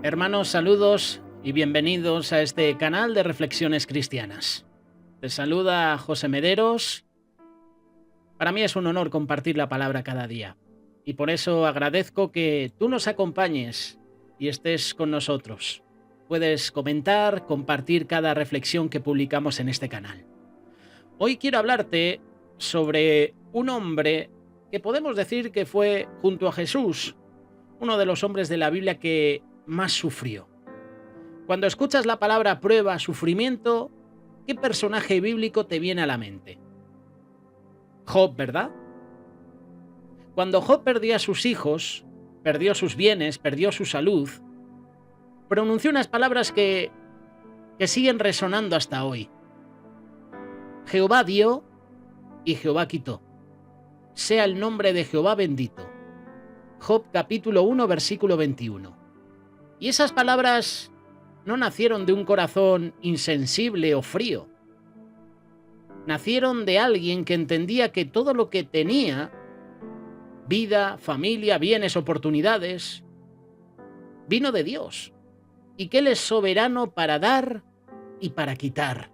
Hermanos, saludos y bienvenidos a este canal de Reflexiones Cristianas. Te saluda José Mederos. Para mí es un honor compartir la palabra cada día y por eso agradezco que tú nos acompañes y estés con nosotros. Puedes comentar, compartir cada reflexión que publicamos en este canal. Hoy quiero hablarte sobre un hombre que podemos decir que fue, junto a Jesús, uno de los hombres de la Biblia que más sufrió. Cuando escuchas la palabra prueba, sufrimiento, ¿qué personaje bíblico te viene a la mente? Job, ¿verdad? Cuando Job perdió a sus hijos, perdió sus bienes, perdió su salud, pronunció unas palabras que siguen resonando hasta hoy. Jehová dio y Jehová quitó. Sea el nombre de Jehová bendito. Job capítulo 1, versículo 21. Y esas palabras no nacieron de un corazón insensible o frío. Nacieron de alguien que entendía que todo lo que tenía, vida, familia, bienes, oportunidades, vino de Dios y que Él es soberano para dar y para quitar.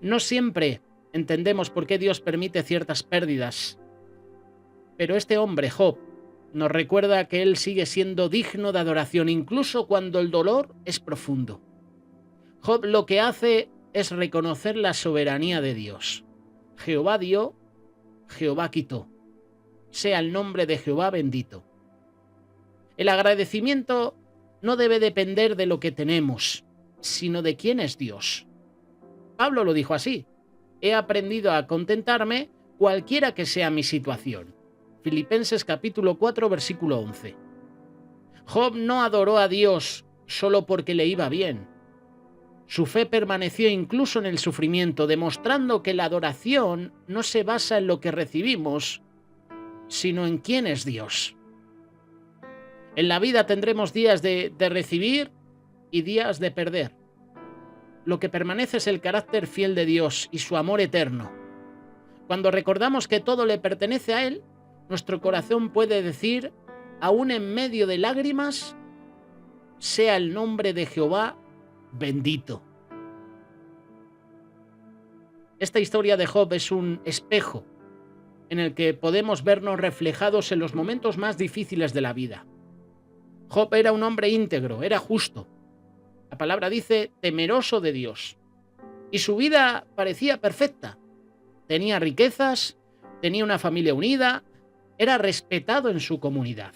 No siempre entendemos por qué Dios permite ciertas pérdidas, pero este hombre, Job, nos recuerda que Él sigue siendo digno de adoración, incluso cuando el dolor es profundo. Job lo que hace es reconocer la soberanía de Dios. Jehová dio, Jehová quitó. Sea el nombre de Jehová bendito. El agradecimiento no debe depender de lo que tenemos, sino de quién es Dios. Pablo lo dijo así: he aprendido a contentarme cualquiera que sea mi situación. Filipenses capítulo 4, versículo 11. Job no adoró a Dios solo porque le iba bien. Su fe permaneció incluso en el sufrimiento, demostrando que la adoración no se basa en lo que recibimos, sino en quién es Dios. En la vida tendremos días de recibir y días de perder. Lo que permanece es el carácter fiel de Dios y su amor eterno. Cuando recordamos que todo le pertenece a Él, nuestro corazón puede decir, aún en medio de lágrimas, sea el nombre de Jehová bendito. Esta historia de Job es un espejo en el que podemos vernos reflejados en los momentos más difíciles de la vida. Job era un hombre íntegro, era justo. La palabra dice temeroso de Dios. Y su vida parecía perfecta. Tenía riquezas, tenía una familia unida, era respetado en su comunidad.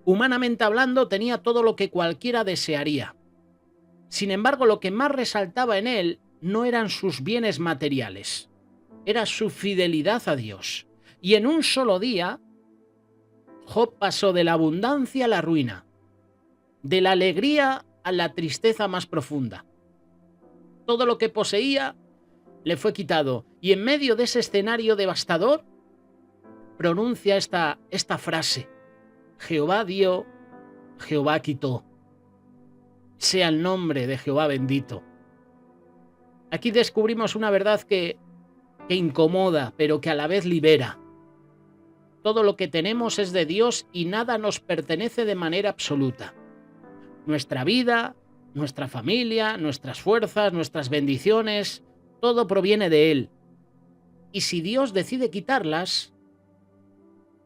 Humanamente hablando, tenía todo lo que cualquiera desearía. Sin embargo, lo que más resaltaba en él no eran sus bienes materiales, era su fidelidad a Dios. Y en un solo día, Job pasó de la abundancia a la ruina, de la alegría a la tristeza más profunda. Todo lo que poseía le fue quitado, y en medio de ese escenario devastador, pronuncia esta frase: Jehová dio, Jehová quitó. Sea el nombre de Jehová bendito. Aquí descubrimos una verdad que incomoda, pero que a la vez libera. Todo lo que tenemos es de Dios y nada nos pertenece de manera absoluta. Nuestra vida, nuestra familia, nuestras fuerzas, nuestras bendiciones, todo proviene de Él. Y si Dios decide quitarlas,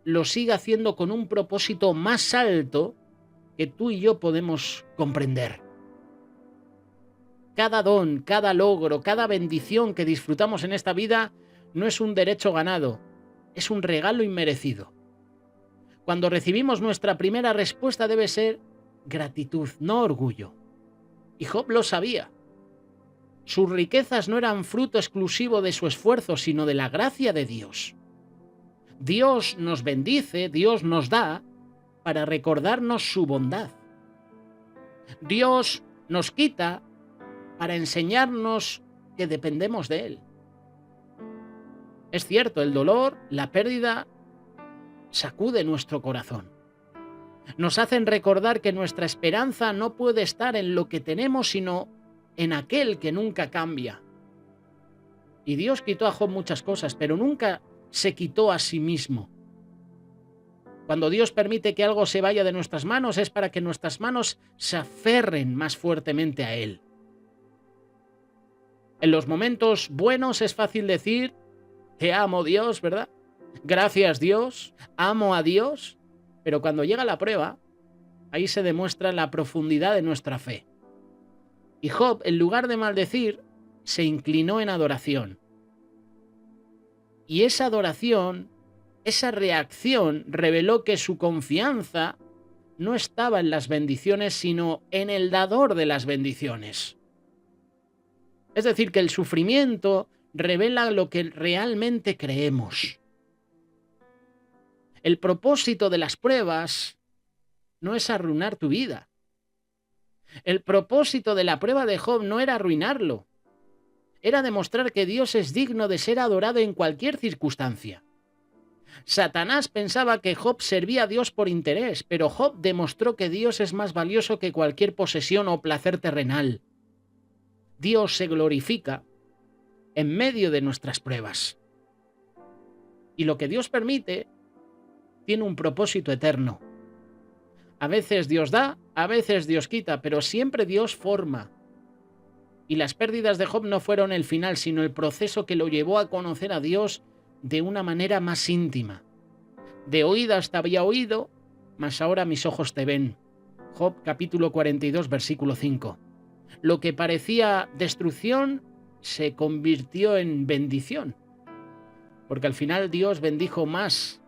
lo sigue haciendo con un propósito más alto que tú y yo podemos comprender. Cada don, cada logro, cada bendición que disfrutamos en esta vida no es un derecho ganado, es un regalo inmerecido. Cuando recibimos nuestra primera respuesta debe ser gratitud, no orgullo. Y Job lo sabía. Sus riquezas no eran fruto exclusivo de su esfuerzo, sino de la gracia de Dios. Dios nos bendice, Dios nos da para recordarnos su bondad. Dios nos quita para enseñarnos que dependemos de Él. Es cierto, el dolor, la pérdida, sacude nuestro corazón. Nos hacen recordar que nuestra esperanza no puede estar en lo que tenemos, sino en aquel que nunca cambia. Y Dios quitó a Job muchas cosas, pero nunca se quitó a sí mismo. Cuando Dios permite que algo se vaya de nuestras manos es para que nuestras manos se aferren más fuertemente a Él. En los momentos buenos es fácil decir que amo a Dios, ¿verdad? Gracias Dios, amo a Dios. Pero cuando llega la prueba, ahí se demuestra la profundidad de nuestra fe. Y Job, en lugar de maldecir, se inclinó en adoración. Y esa adoración, esa reacción, reveló que su confianza no estaba en las bendiciones, sino en el dador de las bendiciones. Es decir, que el sufrimiento revela lo que realmente creemos. El propósito de las pruebas no es arruinar tu vida. El propósito de la prueba de Job no era arruinarlo. Era demostrar que Dios es digno de ser adorado en cualquier circunstancia. Satanás pensaba que Job servía a Dios por interés, pero Job demostró que Dios es más valioso que cualquier posesión o placer terrenal. Dios se glorifica en medio de nuestras pruebas. Y lo que Dios permite tiene un propósito eterno. A veces Dios da, a veces Dios quita, pero siempre Dios forma. Y las pérdidas de Job no fueron el final, sino el proceso que lo llevó a conocer a Dios de una manera más íntima. De oídas te había oído, mas ahora mis ojos te ven. Job capítulo 42, versículo 5. Lo que parecía destrucción se convirtió en bendición, porque al final Dios bendijo más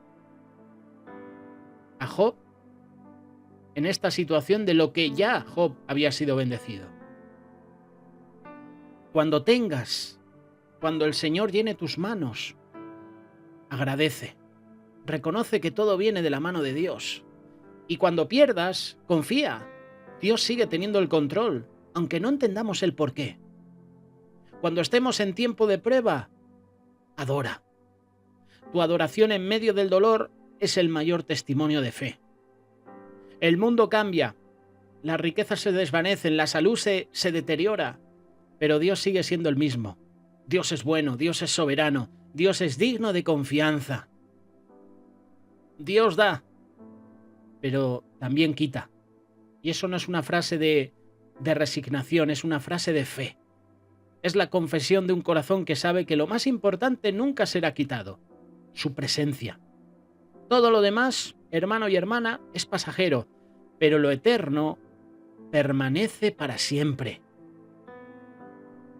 a Job en esta situación de lo que ya Job había sido bendecido. Cuando el Señor llene tus manos, agradece, reconoce que todo viene de la mano de Dios. Y cuando pierdas, confía, Dios sigue teniendo el control, aunque no entendamos el porqué. Cuando estemos en tiempo de prueba, adora. Tu adoración en medio del dolor es el mayor testimonio de fe. El mundo cambia, las riquezas se desvanecen, la salud se deteriora, pero Dios sigue siendo el mismo. Dios es bueno, Dios es soberano, Dios es digno de confianza. Dios da, pero también quita. Y eso no es una frase de resignación, es una frase de fe. Es la confesión de un corazón que sabe que lo más importante nunca será quitado, su presencia. Todo lo demás, hermano y hermana, es pasajero, pero lo eterno permanece para siempre.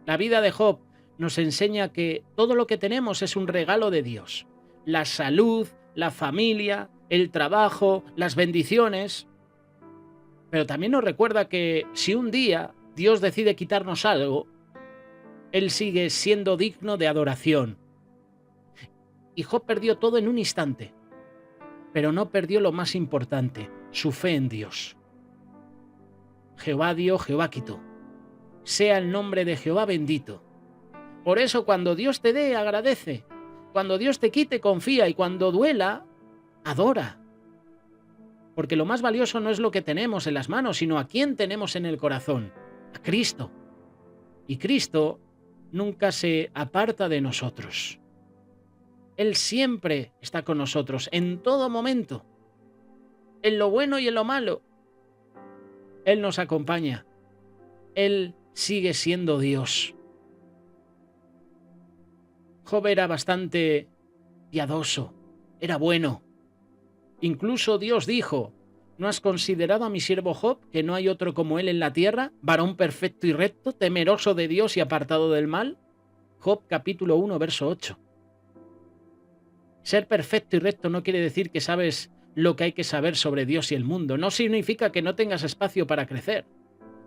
La vida de Job nos enseña que todo lo que tenemos es un regalo de Dios. La salud, la familia, el trabajo, las bendiciones. Pero también nos recuerda que si un día Dios decide quitarnos algo, Él sigue siendo digno de adoración. Y Job perdió todo en un instante, pero no perdió lo más importante, su fe en Dios. Jehová dio, Jehová quitó. Sea el nombre de Jehová bendito. Por eso cuando Dios te dé, agradece. Cuando Dios te quite, confía. Y cuando duela, adora. Porque lo más valioso no es lo que tenemos en las manos, sino a quién tenemos en el corazón. A Cristo. Y Cristo nunca se aparta de nosotros. Él siempre está con nosotros, en todo momento. En lo bueno y en lo malo. Él nos acompaña. Él sigue siendo Dios. Job era bastante piadoso, era bueno. Incluso Dios dijo: ¿no has considerado a mi siervo Job, que no hay otro como él en la tierra, varón perfecto y recto, temeroso de Dios y apartado del mal? Job capítulo 1, verso 8. Ser perfecto y recto no quiere decir que sabes lo que hay que saber sobre Dios y el mundo. No significa que no tengas espacio para crecer.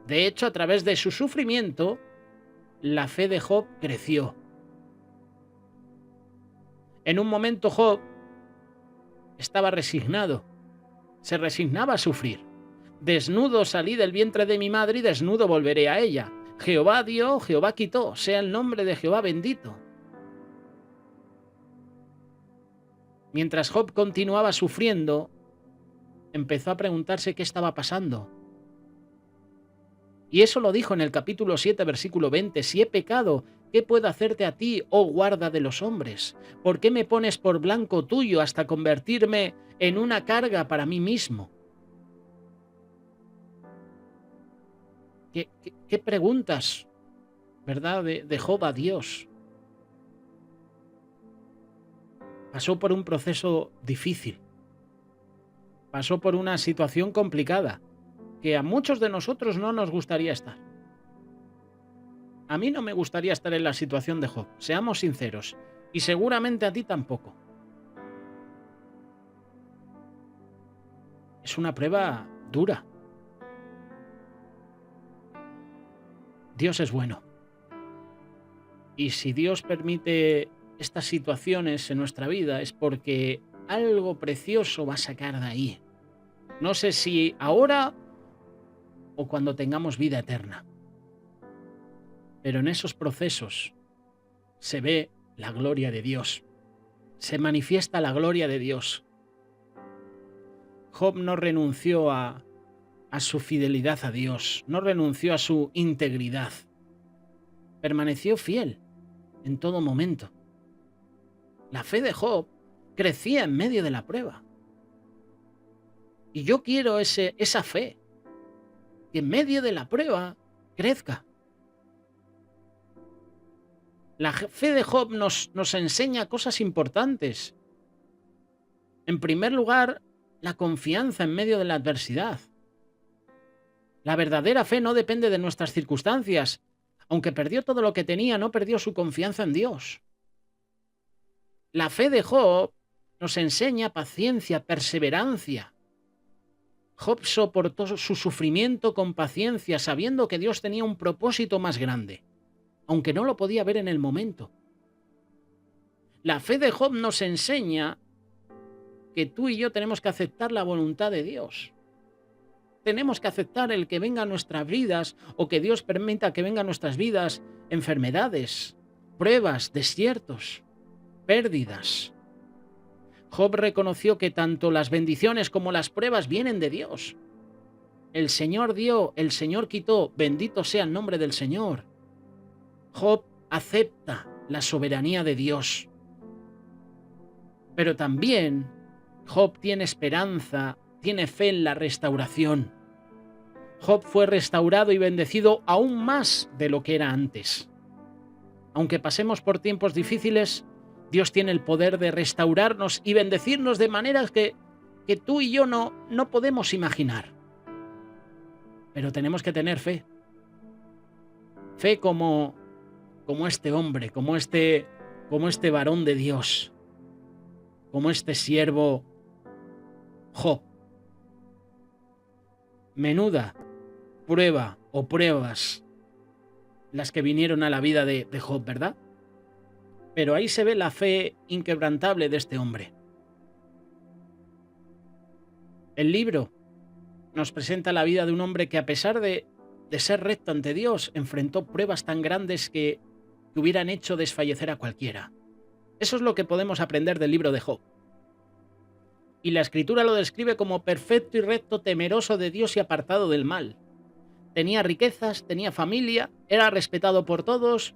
De hecho, a través de su sufrimiento, la fe de Job creció. En un momento Job estaba resignado. Se resignaba a sufrir. Desnudo salí del vientre de mi madre y desnudo volveré a ella. Jehová dio, Jehová quitó. Sea el nombre de Jehová bendito. Mientras Job continuaba sufriendo, empezó a preguntarse qué estaba pasando. Y eso lo dijo en el capítulo 7, versículo 20. Si he pecado, ¿Qué puedo hacerte a ti, oh guarda de los hombres? ¿Por qué me pones por blanco tuyo hasta convertirme en una carga para mí mismo? ¿Qué preguntas, verdad, de Job a Dios? Pasó por un proceso difícil, pasó por una situación complicada, que a muchos de nosotros no nos gustaría estar. A mí no me gustaría estar en la situación de Job, seamos sinceros, y seguramente a ti tampoco. Es una prueba dura. Dios es bueno. Y si Dios permite estas situaciones en nuestra vida es porque algo precioso va a sacar de ahí. No sé si ahora o cuando tengamos vida eterna. Pero en esos procesos se ve la gloria de Dios. Se manifiesta la gloria de Dios. Job no renunció a su fidelidad a Dios, no renunció a su integridad. Permaneció fiel en todo momento. La fe de Job crecía en medio de la prueba. Y yo quiero esa fe, que en medio de la prueba crezca. La fe de Job nos enseña cosas importantes. En primer lugar, la confianza en medio de la adversidad. La verdadera fe no depende de nuestras circunstancias. Aunque perdió todo lo que tenía, no perdió su confianza en Dios. La fe de Job nos enseña paciencia, perseverancia. Job soportó su sufrimiento con paciencia, sabiendo que Dios tenía un propósito más grande, aunque no lo podía ver en el momento. La fe de Job nos enseña que tú y yo tenemos que aceptar la voluntad de Dios. Tenemos que aceptar el que venga a nuestras vidas o que Dios permita que venga a nuestras vidas enfermedades, pruebas, desiertos, pérdidas. Job reconoció que tanto las bendiciones como las pruebas vienen de Dios. El Señor dio, el Señor quitó, bendito sea el nombre del Señor. Job acepta la soberanía de Dios. Pero también Job tiene esperanza, tiene fe en la restauración. Job fue restaurado y bendecido aún más de lo que era antes. Aunque pasemos por tiempos difíciles, Dios tiene el poder de restaurarnos y bendecirnos de maneras que tú y yo no podemos imaginar. Pero tenemos que tener fe. Fe como este hombre, como este varón de Dios, como este siervo Job. Menuda prueba o pruebas las que vinieron a la vida de Job, ¿verdad? Pero ahí se ve la fe inquebrantable de este hombre. El libro nos presenta la vida de un hombre que, a pesar de ser recto ante Dios, enfrentó pruebas tan grandes que hubieran hecho desfallecer a cualquiera. Eso es lo que podemos aprender del libro de Job. Y la Escritura lo describe como perfecto y recto, temeroso de Dios y apartado del mal. Tenía riquezas, tenía familia, era respetado por todos,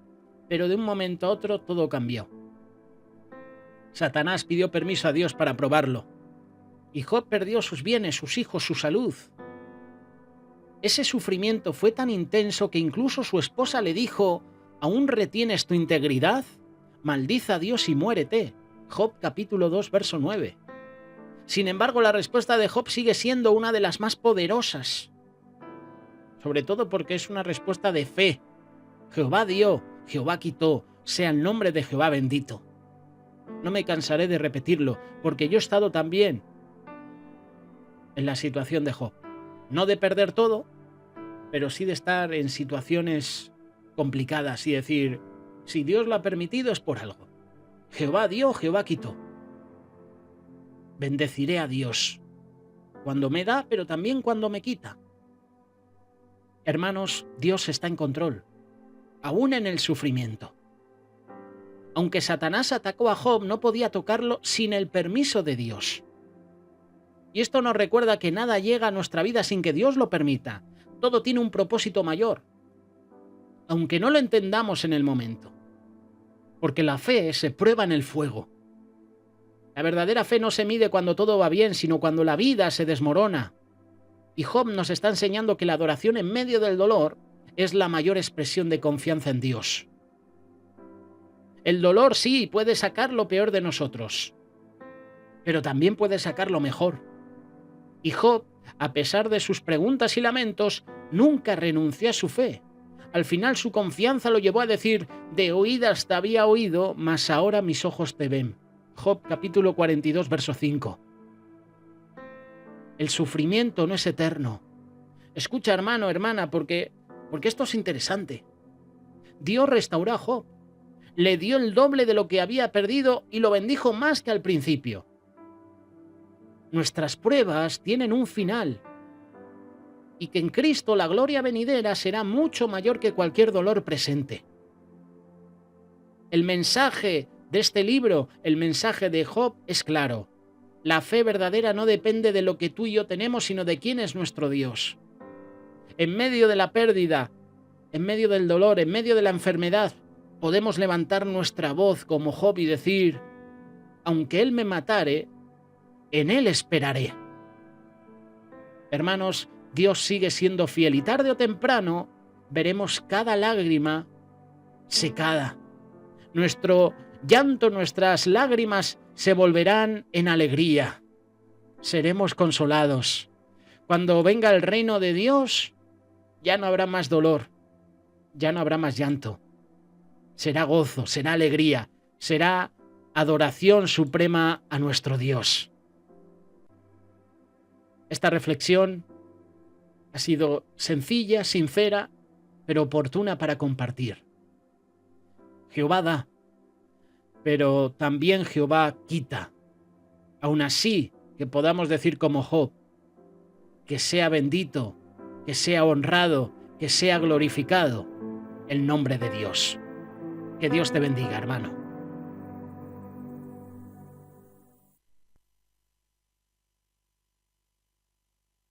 pero de un momento a otro todo cambió. Satanás pidió permiso a Dios para probarlo. Y Job perdió sus bienes, sus hijos, su salud. Ese sufrimiento fue tan intenso que incluso su esposa le dijo: ¿aún retienes tu integridad? Maldiza a Dios y muérete. Job capítulo 2, verso 9. Sin embargo, la respuesta de Job sigue siendo una de las más poderosas. Sobre todo porque es una respuesta de fe. Jehová dio, Jehová quitó, sea el nombre de Jehová bendito. No me cansaré de repetirlo, porque yo he estado también en la situación de Job. No de perder todo, pero sí de estar en situaciones complicadas y decir: si Dios lo ha permitido es por algo. Jehová dio, Jehová quitó. Bendeciré a Dios cuando me da, pero también cuando me quita. Hermanos, Dios está en control, aún en el sufrimiento. Aunque Satanás atacó a Job, no podía tocarlo sin el permiso de Dios. Y esto nos recuerda que nada llega a nuestra vida sin que Dios lo permita. Todo tiene un propósito mayor, aunque no lo entendamos en el momento. porque la fe se prueba en el fuego. La verdadera fe no se mide cuando todo va bien, sino cuando la vida se desmorona. Y Job nos está enseñando que la adoración en medio del dolor es la mayor expresión de confianza en Dios. El dolor sí puede sacar lo peor de nosotros, pero también puede sacar lo mejor. Y Job, a pesar de sus preguntas y lamentos, nunca renunció a su fe. Al final su confianza lo llevó a decir: de oídas te había oído, mas ahora mis ojos te ven. Job capítulo 42, verso 5. El sufrimiento no es eterno. Escucha, hermano, hermana, porque esto es interesante. Dios restauró a Job, le dio el doble de lo que había perdido y lo bendijo más que al principio. Nuestras pruebas tienen un final, y que en Cristo la gloria venidera será mucho mayor que cualquier dolor presente. El mensaje de este libro, el mensaje de Job, es claro. La fe verdadera no depende de lo que tú y yo tenemos, sino de quién es nuestro Dios. En medio de la pérdida, en medio del dolor, en medio de la enfermedad, podemos levantar nuestra voz como Job y decir: aunque Él me matare, en Él esperaré. Hermanos, Dios sigue siendo fiel y tarde o temprano veremos cada lágrima secada. Nuestro llanto, nuestras lágrimas se volverán en alegría. Seremos consolados. Cuando venga el reino de Dios, ya no habrá más dolor, ya no habrá más llanto. Será gozo, será alegría, será adoración suprema a nuestro Dios. Esta reflexión ha sido sencilla, sincera, pero oportuna para compartir. Jehová da, pero también Jehová quita. Aún así, que podamos decir como Job: que sea bendito, que sea honrado, que sea glorificado el nombre de Dios. Que Dios te bendiga, hermano.